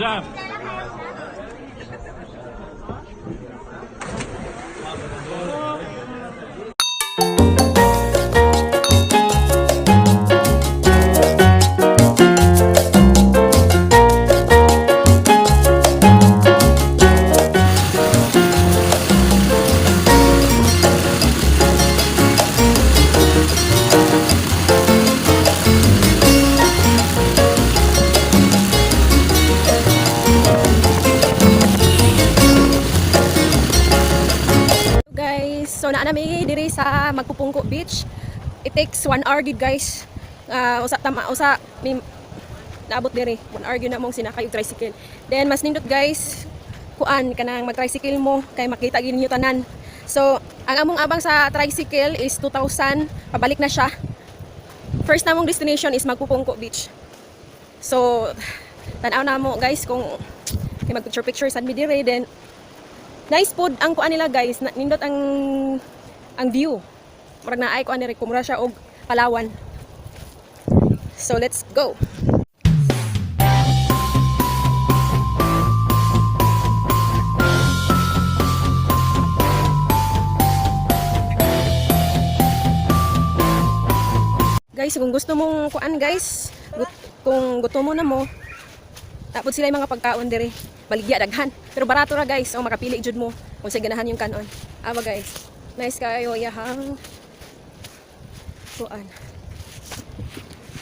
jam. So naa nami diri sa Magpupungko Beach. It takes 1 hour gid guys. Usa mi naabot diri. 1 hour gyud na mong sinakay og tricycle. Then mas nindot guys, kuan kanang mag-tricycle mo kay makita gid ninyo tanan. So ang among abang sa tricycle is 2,000, pabalik na siya. First namong destination is Magpupungko Beach. So tan-aw na mo guys kung mag picture sad mi diri, then nice food ang kuan nila guys, nindot ang view. Murag naay kuan diri, kumura siya og Palawan. So let's go. Guys, kung gusto mong kuan guys, kung gusto mo na mo, tapos sila yung mga pagkaon diri, baligya daghan. Pero barato ra guys, o makapili jud mo kung sa ganahan yung kanon. Aba guys, nice kayo yahang kuan.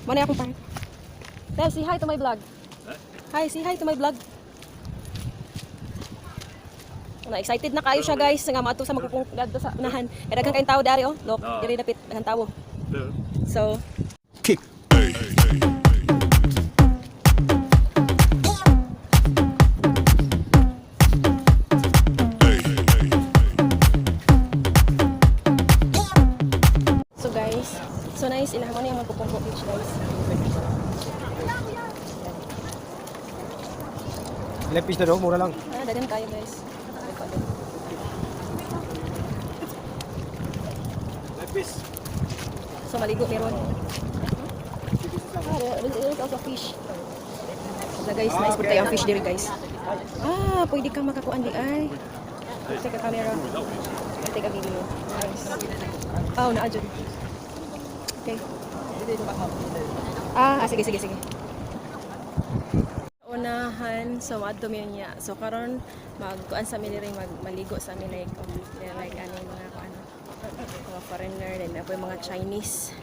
Muna akong park. Dad, say hi to my vlog. Hi, say hi to my vlog. Excited na kayo siya guys, nga maato sa magpupungko sa unahan. Kaya daghang kayong tao dari oh. Look, diri dapit daghang tao. So, Kick. so nice, ilahan mo na yung Magpupungko Beach guys. Lepis na daw, mura lang. Dagan kayo guys. Lepis. So maligo meron. There's also fish. Guys, nice pud kayo ang fish diri guys. Pwede ka makakuan di ay. Take a camera. Take a video. Nice. Na adjun. Okay. Sige. Unahan, so maadto mi niya. So karon magkuan sa mi diri, maligo sa mi like ani mga kuan. Mga foreigner din, may mga Chinese.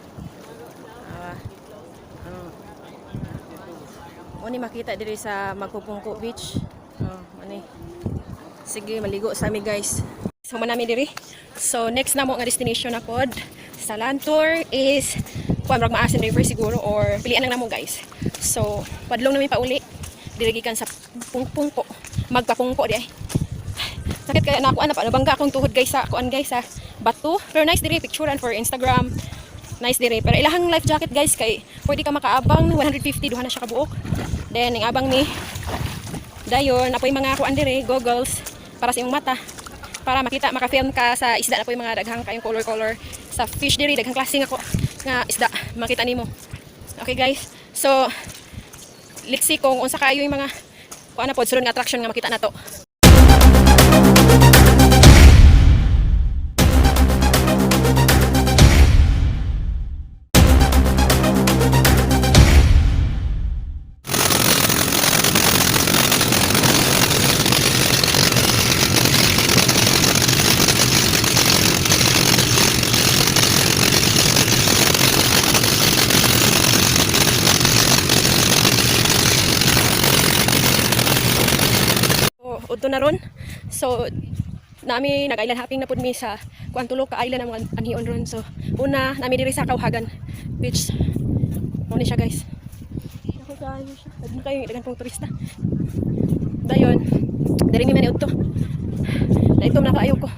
Muni makita diri sa Magpupungko Beach. Mani. Sige, maligo sa mi guys. So manami diri. So next na mo nga destination na pod sa land tour is kuan Maasin River siguro, or pilian lang namo guys. So padlong namin pauli diri gikan sa Pungpungko, Magpapungko di ay. Sakit kaya na ako nabangga akong tuhod guys sa kuan guys sa bato. Pero nice diri, picturean for Instagram. Nice diri, pero ilahang life jacket guys kay pwede ka makaabang 150 duha na siya kabuok. Then ang abang ni dayon apoy mga kuan diri, goggles para sa imong mata, para maka-film ka sa isda na po yung mga daghang kayong color sa fish diri, daghang klase nga isda makita nimo. Okay guys, so let's see kung unsa kayo yung mga kuan na pod sulod nga attraction nga makita nato. Udto na ron. So nami nag-island hopping na pud mi sa kuan tulo ka island ang anhion ron. So una nami diri sa Kauhagan Beach. Mo ni siya guys. Ako kayo siya. Dagan pong turista. Dayon, diri mi man udto. Daitom na kaayo ko.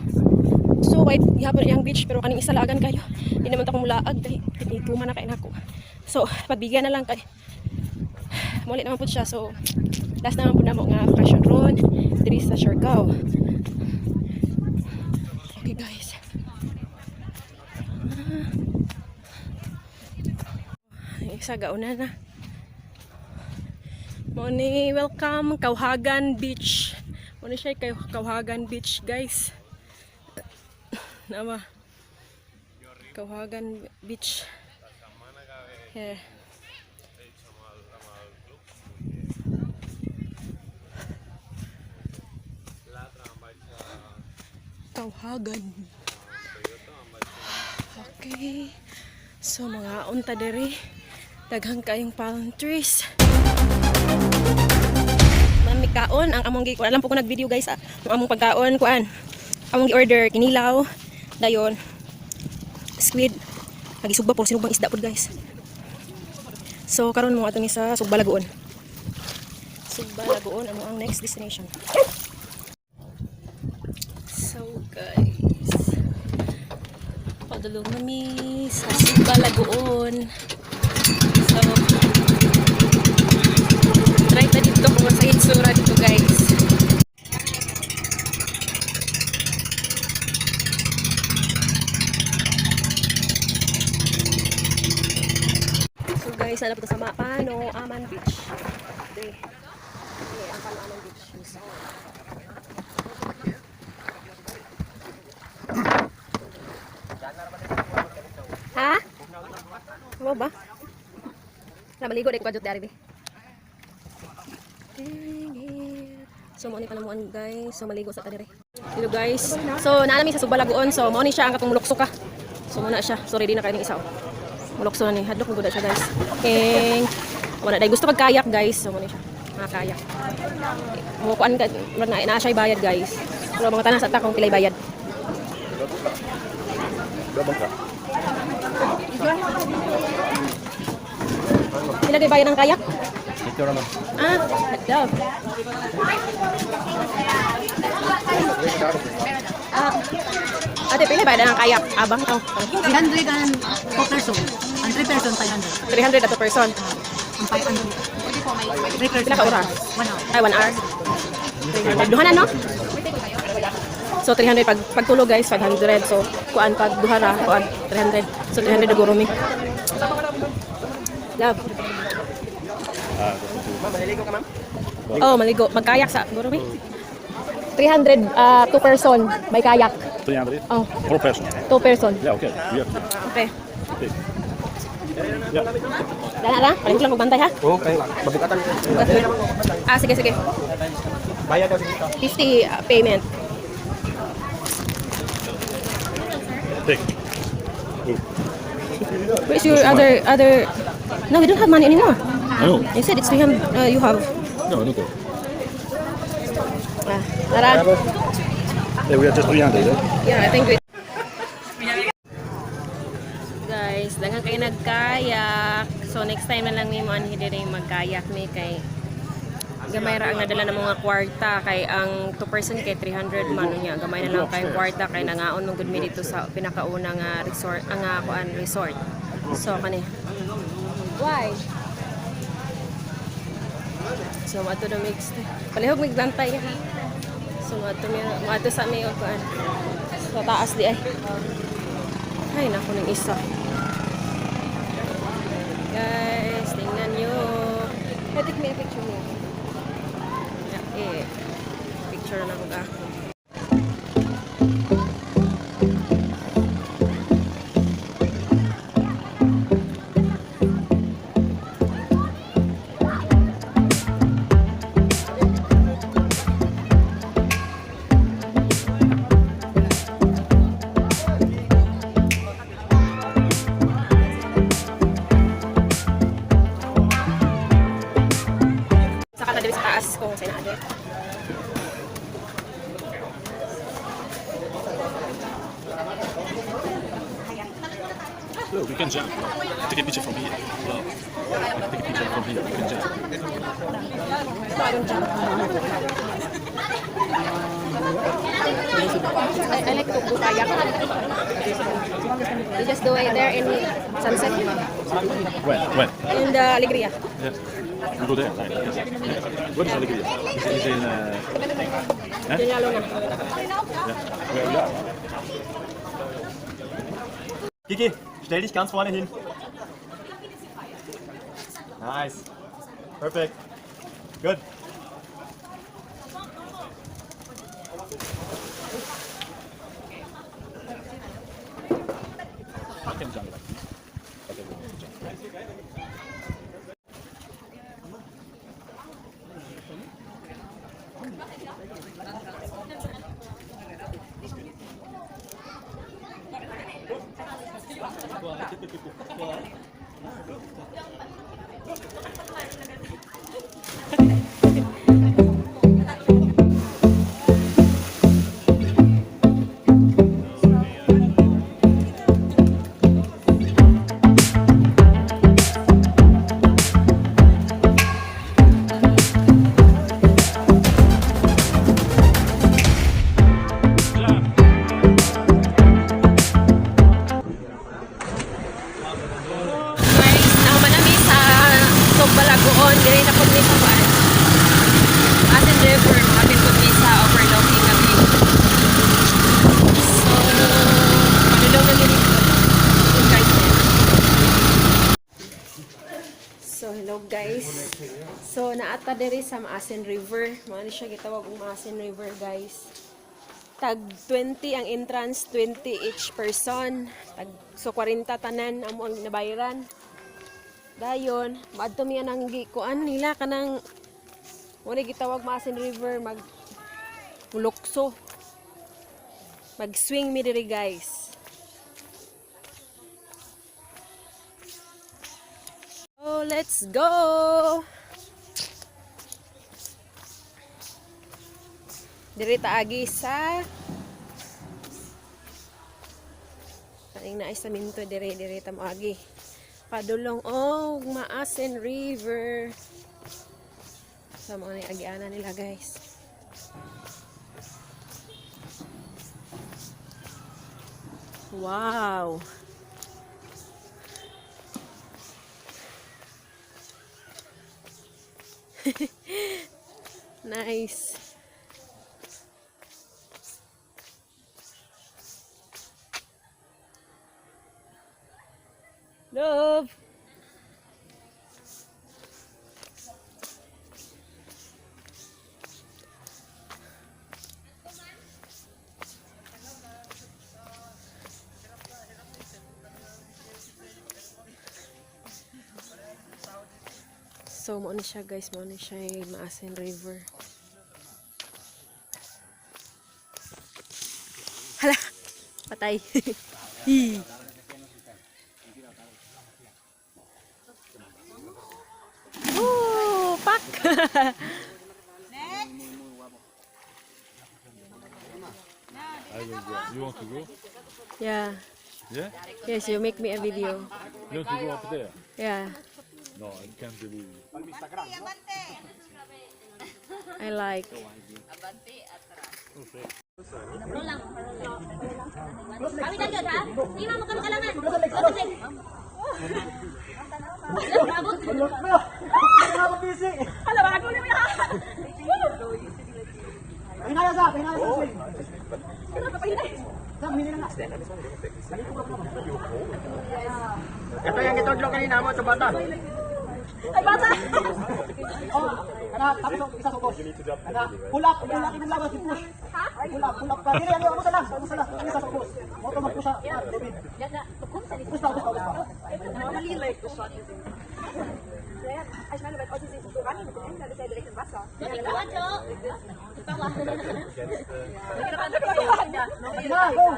So wide gihapon yang beach, pero kaning isa lagan kayo. Di naman ta ko mulaag dai. Tuma na kay nako. So pagbigyan na lang kay muli naman pud siya. So last naman po na mo nga vacation ron diri sa Siargao. Okay guys, isa gauna na. Moni, welcome Kauhagan Beach. Moni siya kay Kauhagan Beach, guys. Nama. Kauhagan Beach. Here. Kauhagan. Okay. So mga unta diri. Daghang kayong palm trees. Mami kaon ang among gi alam po ko nag-video guys ang among pagkaon kuan. Among gi-order kinilaw, dayon squid. Nagisugba po sinugbang isda pod guys. So karon mo ato ni sa Sugbalagoon. Sugbalagoon amo ang next destination. So guys, padulong kami sa Sugbalagoon. So try ta dito kung sa itsura dito guys. So guys, hanap ito sa Mapano, Aman Beach. Okay, ang Aman Beach. Ha? Ano ba? Na maligo dek padut dari be. So mo ni panamuan guys, so maligo sa kadire. Hello guys. So naa nami sa Sugbalagoon. So mo ni siya ang katong mulokso ka. So muna siya. So ready na kayo ng isa. Mulokso na ni. Hadlok mo gud siya guys. King. Wala dai gusto mag-kayak guys. So mo ni siya. Mga kayak. Mo kuan ka na siya bayad guys. Pero mga tanan sa takong pilay bayad. Pila kay bayad ng kayak? Ito naman. Ah, daw. Ate, pila bayad ng kayak? Abang to. 300 and 2 person. And 3 person, 500. 300 ato person. Ang 500. 3 person. Pila ka oras? 1 hour. Ay, 1 hour. 300. Duhanan, no? So, 300 pagtulog guys, 500. So, kuan pag duhara, kuan 300. So, 300 na gurumi. Love. Maliligo ka ma'am? Oh, maligo. Magkayak sa gurumi. 300 2 person may kayak. 300 Oh, per person. 2 person. Yeah, okay. Yeah. Okay. Okay. Yeah. Dala lang, paling lang magbantay ha. Oo, kaya mabukatan. Ah, sige, sige. Bayad daw dito. 50 payment. Take. Where's your other? No, we don't have money anymore. I know. You said it's 300. You have. No, no go. Tara. Yeah, we are just 300. Eh? Yeah, I think we. Guys, dangan kayo nagkayak. So next time na lang ni mo anhi dire magkayak ni kay gamay ra ang nadala ng mga kwarta kay ang 2 person kay 300 man niya. Gamay na lang kay kwarta kay nangaon mong good mi dito sa pinakaunang resort ang kuan resort. So kani. Why? So mato na mix. Palihog migbantay ha. So mato sa mi og kuan. Sa taas di ay. Ay nako ning isa. Guys, tingnan nyo. Take me a picture mo. Picture na ako ako. Saka na din sa taas kung saan na Look, we can jump. Take a picture from here. Wow. Take a picture from here. We can jump. I like to do kayak. You just do it there in sunset. When? In the Alegria. Yeah. We go there. Right? Yes. Yeah. What is Alegria? Is in... Yun yung lalo na. Yeah. Where we are? Kiki, stell dich ganz vorne hin. Nice. Perfect. Good. I can jump like this. But I will not jump. Guys, nahuman namin sa Tugbalagoon, diri na po ni Papan. Asin River, makapit po ni sa overlooking na view. So, panulong na nila guys. So, hello guys. So, naata diri sa Maasin River. Mga siya gitawag ang Maasin River guys. Tag 20 ang entrance, 20 each person. So 40 tanan amo ang nabayaran. Dayon, maadto mi nang gikuan nila kanang wala gitawag Maasin River mag mulokso. Mag-swing mi diri guys. Oh, let's go. Diri taagi sa kaning naay sa minto diri ta moagi. Padulong og Maasin River. Sa mga ni agiana nila guys. Wow. Nice. Love. So, mo na siya guys, mo na siya yung Maasin River. Hala! Patay. Hi. Oh, pak! You want to go? Yeah. Yeah? Yes, you make me a video. You want to go up there? Yeah. No, I can't believe it. I like. Kami dagdag ha? Tingnan mo kami kalangan. Hala, bago na yan. Pinaya sa swing. Ito yung gitodlo kanina mo sa bata. Ay, bata! Anak, tapos isa sa boss. Anak, pulak yung laban si push. Ha? Pulak ka. Dili, ano sa lang, isa sa boss. Moto magpush sa David. Push pa. Malilay ko siya. Als meine Welt aussieht, ist es so ran, mit dem Ende ist er direkt im Wasser. Ja, ich kann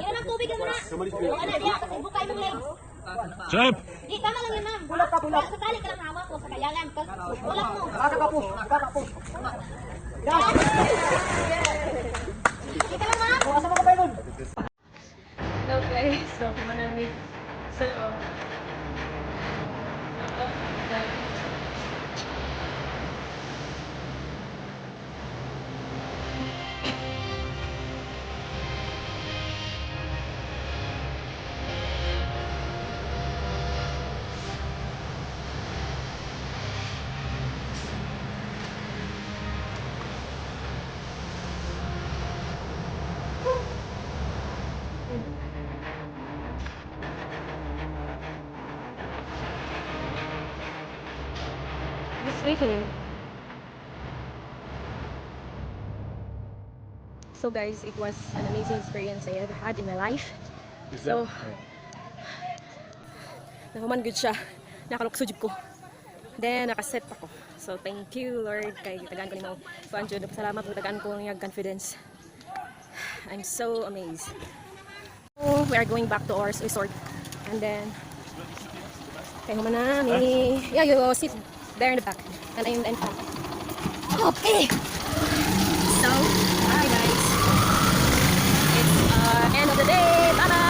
Yan ang tubig mo na. Ano, diya, kasi bukay mong legs. Jump! Di, tama lang yun, ma'am. Pulak ka. Sa tali ka lang hawak ko, sa kayalan. Bulak mo. Kaka-push. Yan. Di ka lang, ma'am. Asa mo ka pa yun? Hello guys, so manamit sa loob. This way. So guys, it was an amazing experience I ever had in my life. So, nahuman good siya. Nakaluksod ko. Then, nakaset pa ko. So, thank you, Lord. Kay tagaan ko ni mo. Kuan jud, salamat po tagaan ko ng confidence. I'm so amazed. So, we are going back to our resort. And then, kaya human na ni... Yeah, you sit there in the back. And I'm in front. Okay! So, bye guys. It's end of the day. Bye-bye!